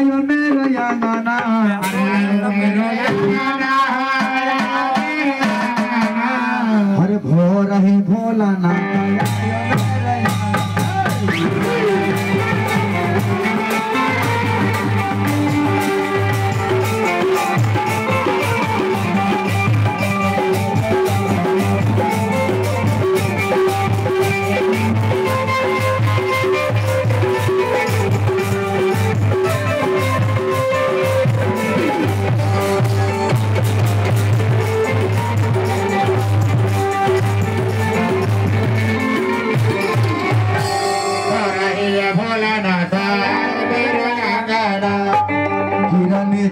आयो मेरे अंगना हर भोर ही भोलाना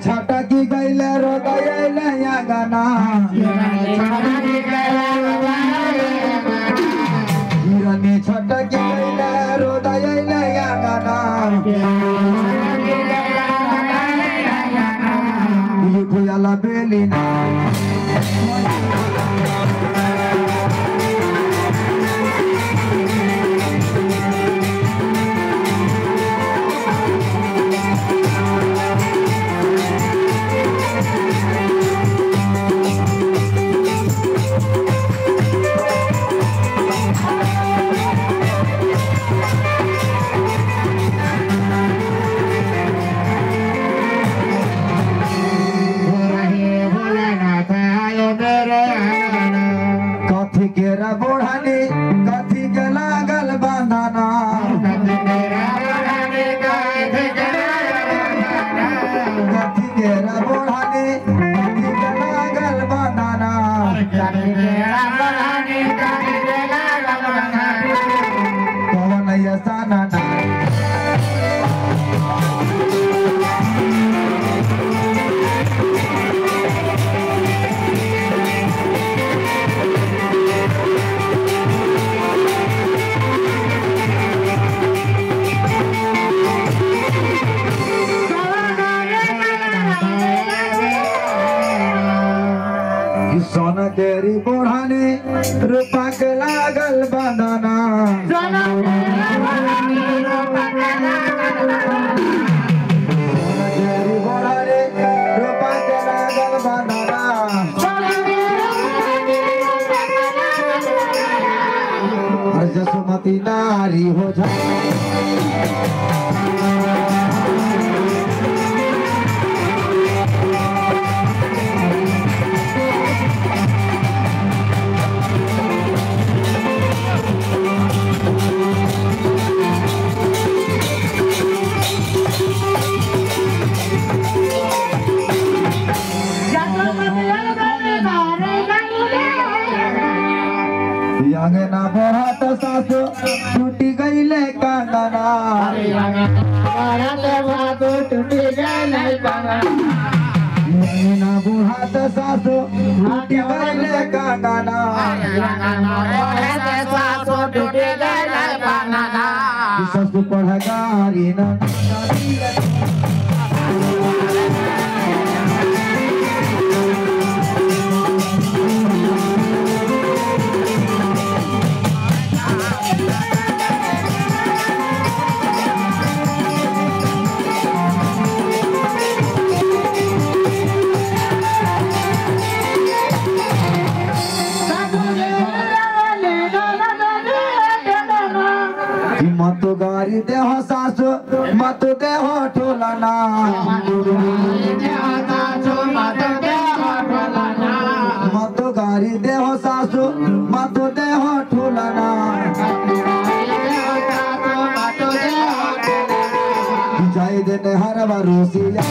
छटकी गैले रोदयले गाना हिरनी छटकी गैले रोदयले गाना भुयाला बेलिना कथी केरा बोढ़ानी कथी के लागल बंधना कथी केरा बोढ़ानी कथी के लागल बंधना कौन ऐसा ना सोना केरी बोढ़ानी रूपा के लागल बंधना सोना केरी बोढ़ानी रूपा के लागल बंधना हर जसमती नारी हो जाए अंगना बहुत सासु टूटी गईले कंगना अंगना बुहात सासु टूटी गईले कंगना ससु पढ़गारी ना मत गारी देह सासु मत देह ठोलाना मत गारी देह सासु मत देह ठोलाना जाय देने हर बार रोसिया